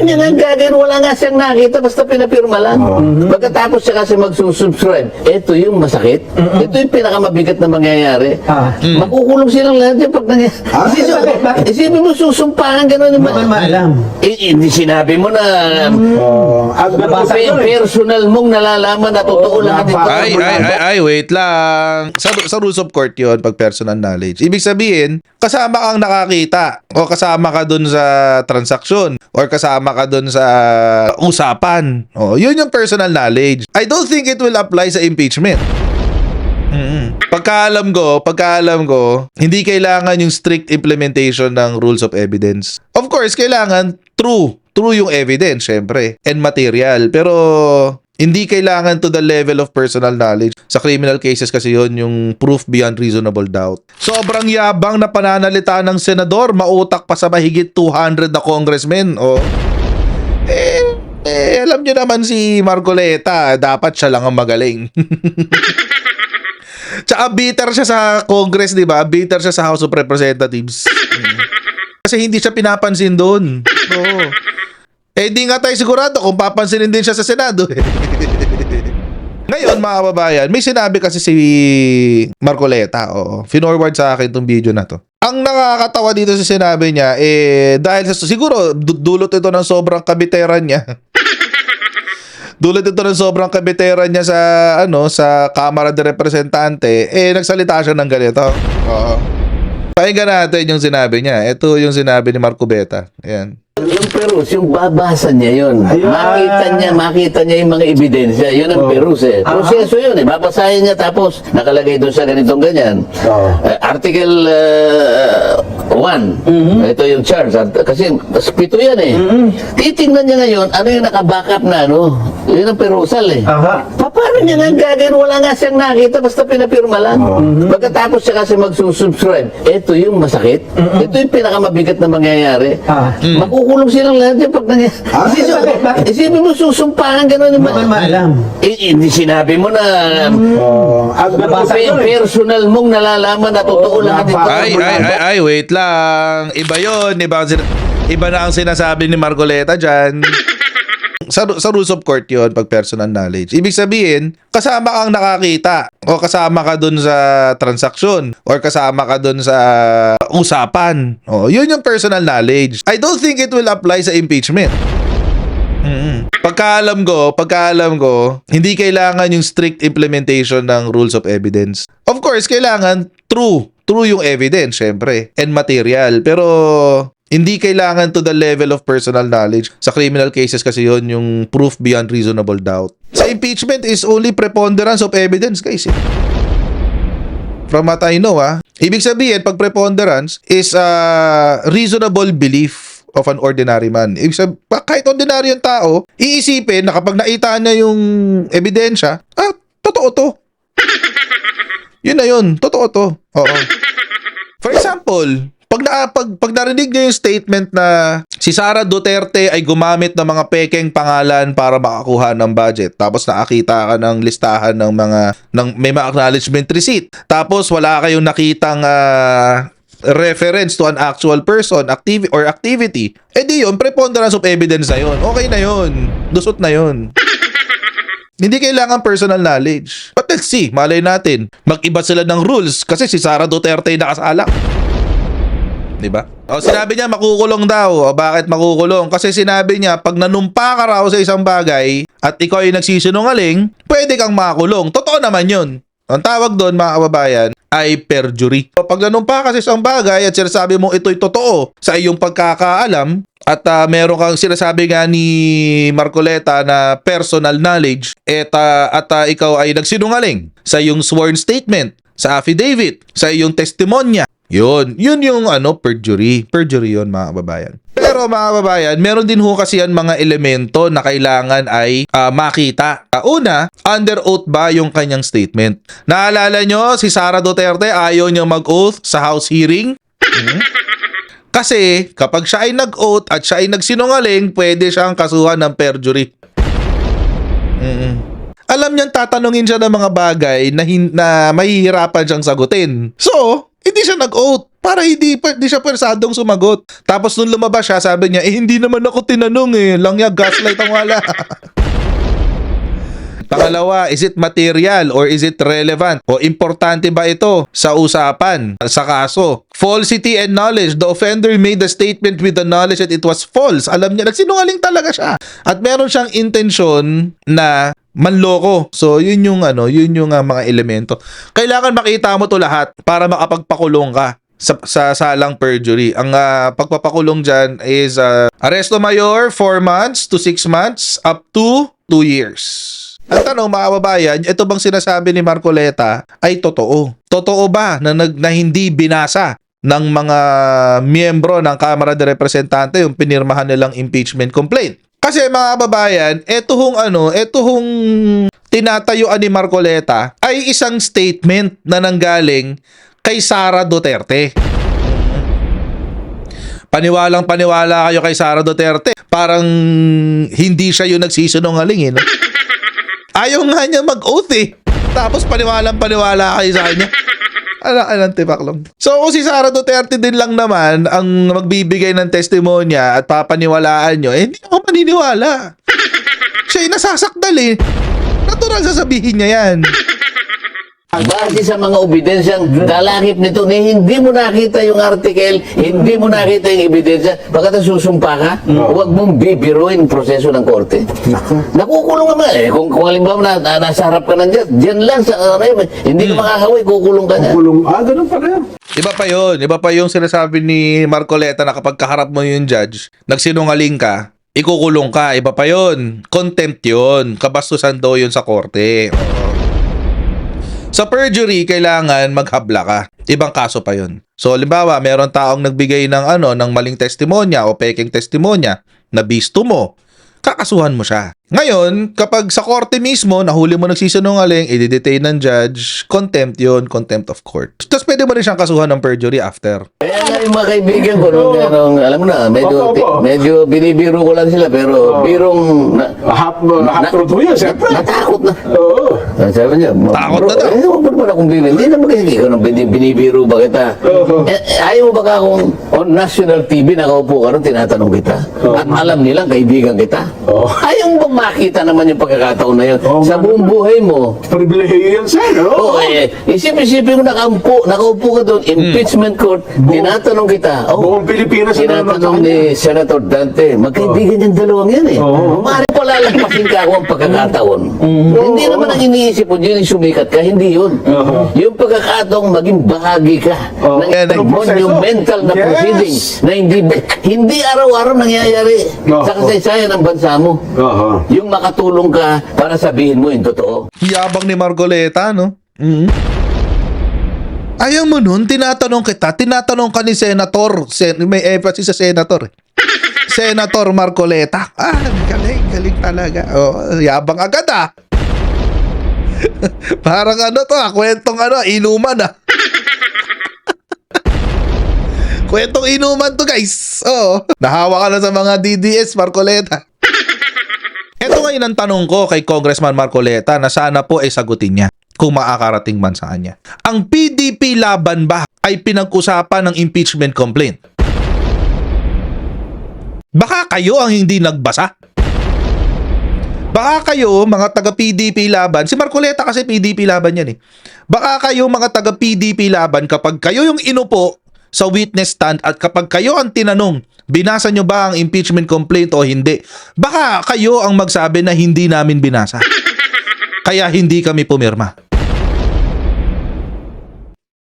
Paano niya nang gagawin? Wala nga siyang nakita, basta pinapirma lang. Pagkatapos siya kasi magsusubscribe, ito yung masakit. Ito yung pinakamabigat na mangyayari. Makukulong silang lahat yung pag nangyayari. Isipin mo, susumpahan gano'n. Hindi mo alam. Hindi sinabi mo na personal mong nalalaman na totoo lahat ito. Wait lang. Sa rules of court yun, pag personal knowledge. Ibig sabihin, kasama kang nakakita o kasama ka dun sa transaksyon or kasama ka dun sa usapan. Yun yung personal knowledge. I don't think it will apply sa impeachment. Pagkaalam ko, hindi kailangan yung strict implementation ng rules of evidence. Of course, kailangan true yung evidence, syempre, and material. Pero hindi kailangan to the level of personal knowledge. Sa criminal cases kasi yon yung proof beyond reasonable doubt. Sobrang yabang na pananalita ng senador, mautak pa sa mahigit 200 na congressmen. Alam nyo naman si Marcoleta, dapat siya lang ang magaling. Tsaka bitter siya sa Congress, di ba? Bitter siya sa House of Representatives. Kasi hindi siya pinapansin doon. Di nga tayo sigurado kung papansinin din siya sa Senado. Ngayon, mga kababayan, may sinabi kasi si Marcoleta. Finorward sa akin itong video na to. Ang nakakatawa dito sa sinabi niya, dahil sa siguro dulot ito ng sobrang kabiteran niya. Dulot ito ng sobrang kabiteran niya sa Kamara de Representante, nagsalita siya ng ganito. Pakinggan natin yung sinabi niya. Ito yung sinabi ni Marcoleta. Ayan. Yung Perus, yung babasa niya yun. Makita niya yung mga ebidensya. Yun ang Perus Proseso yun Babasahin niya tapos nakalagay doon sa ganitong ganyan. Article 1. Ito yung charge. Kasi pito yan Titingnan niya ngayon, ano yung nakabackup na Yun ang Perusal Paano niya nang gagawin? Wala nga siyang nakita, basta pinapirma lang. Pagkatapos siya kasi magsusubscribe, ito yung masakit. Ito yung pinakamabigat na mangyayari. Makukulong silang lahat yung pag nangyayari. Isipin mo, susumpahan gano'n. Hindi mo alam. Hindi sinabi mo na personal mong nalalaman na totoo lahat ito. Wait lang. Iba yun. Iba na ang sinasabi ni Marcoleta dyan. Sa rules of court yun, pag personal knowledge. Ibig sabihin, kasama kang nakakita o kasama ka dun sa transaksyon or kasama ka dun sa usapan. Yun yung personal knowledge. I don't think it will apply sa impeachment. Pagkaalam ko, hindi kailangan yung strict implementation ng rules of evidence. Of course, kailangan true yung evidence, syempre, and material. Pero hindi kailangan to the level of personal knowledge. Sa criminal cases kasi yon yung proof beyond reasonable doubt. Sa impeachment is only preponderance of evidence, guys. From what I know, ibig sabihin, pag preponderance is reasonable belief of an ordinary man. Ibig sabihin, kahit ordinary yung tao, iisipin na kapag nakita niya yung ebidensya, totoo to. Yun na yun, totoo to. For example, pag narinig niyo yung statement na si Sara Duterte ay gumamit ng mga pekeng pangalan para makakuha ng budget, tapos nakakita ka ng listahan ng may mga acknowledgement receipt, tapos wala kayong nakitang reference to an actual person, activity, di yun, preponderance of evidence na yun. Okay na yun. Dusot na yun. Hindi kailangan personal knowledge. But let's see, malay natin, mag-iba sila ng rules kasi si Sara Duterte ay nakasala. Diba? Sinabi niya makukulong daw. Bakit makukulong? Kasi sinabi niya pag nanumpa ka raw sa isang bagay at ikaw ay nagsisinungaling, pwede kang makulong. Totoo naman yun. Ang tawag doon, mga kababayan, ay perjury. Pag nanumpa ka sa isang bagay at sinasabi mo ito'y totoo sa iyong pagkakaalam at meron kang sinasabi nga ni Marcoleta na personal knowledge at ikaw ay nagsinungaling sa iyong sworn statement, sa affidavit, sa iyong testimonya, yun yung perjury. Perjury yun, mga kababayan. Pero mga kababayan, meron din ho kasi yan mga elemento na kailangan ay makita. Una, under oath ba yung kanyang statement? Naalala nyo, si Sara Duterte ayaw niya mag-oath sa House hearing? Kasi kapag siya ay nag-oath at siya ay nagsinungaling, pwede siyang kasuhan ng perjury. Alam niyang tatanungin siya ng mga bagay na mahihirapan siyang sagutin. So, hindi siya nag-oath. Para hindi siya pwersadong sumagot. Tapos nung lumabas siya, sabi niya, hindi naman ako tinanong Langya, gaslight ang wala. Pangalawa, is it material or is it relevant? O importante ba ito sa usapan, sa kaso? Falsity and knowledge. The offender made a statement with the knowledge that it was false. Alam niya, nagsinungaling talaga siya. At meron siyang intensyon na manloko. So, yun yung mga elemento. Kailangan makita mo to lahat para makapagpakulong ka sa salang perjury. Ang pagpapakulong dyan is Arresto Mayor 4 months to 6 months up to 2 years. Ang tanong, mga kababayan, ito bang sinasabi ni Marcoleta ay totoo? Totoo ba na hindi binasa ng mga miyembro ng Kamara de Representante yung pinirmahan nilang impeachment complaint? Kasi mga kababayan, ito hong tinatayuan ni Marcoleta ay isang statement na nanggaling kay Sara Duterte. Paniwalang-paniwala kayo kay Sara Duterte. Parang hindi siya yung nagsisinungaling, no? Ayaw nga niya mag-oath Tapos paniwalang-paniwala kayo sa kanya. Alang tipaklong. So kung si Sara Duterte din lang naman ang magbibigay ng testimonya at papaniwalaan nyo, hindi ako maniniwala. Siya nasasakdal Natural sasabihin niya yan. Base sa mga ebidensyang dalakip nito, hindi mo nakita yung article, hindi mo nakita yung ebidensya, baka susumpa ka, huwag mong bibiruin proseso ng korte. Nakukulong naman kung halimbawa nasa harap ka ng dyan lang sa hindi ka makakaway, kukulong ka na. Ganun pala yan. Iba pa yung sinasabi ni Marcoleta na kapag kaharap mo yung judge, nagsinungaling ka, ikukulong ka. Iba pa yun. Contempt yun. Kabastusan daw yun sa korte. Sa perjury, kailangan maghabla ka. Ibang kaso pa yun. So, halimbawa, meron taong nagbigay ng maling testimonya o peking testimonya na bisto mo, kakasuhan mo siya. Ngayon, kapag sa korte mismo, nahuli mo nagsisinungaling, i-detain ng judge, contempt yun, contempt of court. Tapos pwede mo rin siyang kasuhan ng perjury after. Kaya nga yung mga kaibigan ko, alam mo na, medyo binibiro ko lang sila, pero birong Half truth mo yan, siyempre. natakot na. Oo. Sabi niya, Takot na daw. huwag mo naman akong bibiro. Hindi naman kasi ikaw nang binibiro ba kita? Ayaw mo ba ka kung on national TV nakaupo ka ron, tinatanong kita? At alam nilang kaibigan kita? Ayaw mo bang makita naman yung pagkakataon na yun? Sa buong buhay mo, Pribilehiyo yan sir, no? isip-isipin mo nakaupo ka doon, impeachment court, tinatanong kita. Buong Pilipinas na Tinatanong ni Senator Dante, magkaibigan yung dalawang yan Maaari pa lalagpasin ka ako ang pagkakataon. Hindi naman ang iniisip mo, yun yung sumikat ka, hindi yun. Yung pagkakataong maging bahagi ka ng monumental na proceeding na hindi araw-araw nangyayari sa kasaysayan ng bansa mo. Yung makatulong ka para sabihin mo yung totoo. Yabang ni Marcoleta, no? Ayaw mo nun, tinatanong ka ni Senator. May emphasis sa Senator. Senator Marcoleta. Galing talaga. Yabang agad Parang kwentong inuman Kwentong inuman to guys. Nahawa ka na sa mga DDS, Marcoleta. Ito ngayon ang tanong ko kay Congressman Marcoleta na sana po ay sagutin niya kung makakarating man sa kanya. Ang PDP laban ba ay pinag-usapan ng impeachment complaint? Baka kayo ang hindi nagbasa? Baka kayo, mga taga-PDP laban, si Marcoleta kasi PDP laban yan Baka kayo, mga taga-PDP laban, kapag kayo yung inupo sa witness stand at kapag kayo ang tinanong, binasa nyo ba ang impeachment complaint o hindi? Baka kayo ang magsabi na hindi namin binasa. Kaya hindi kami pumirma.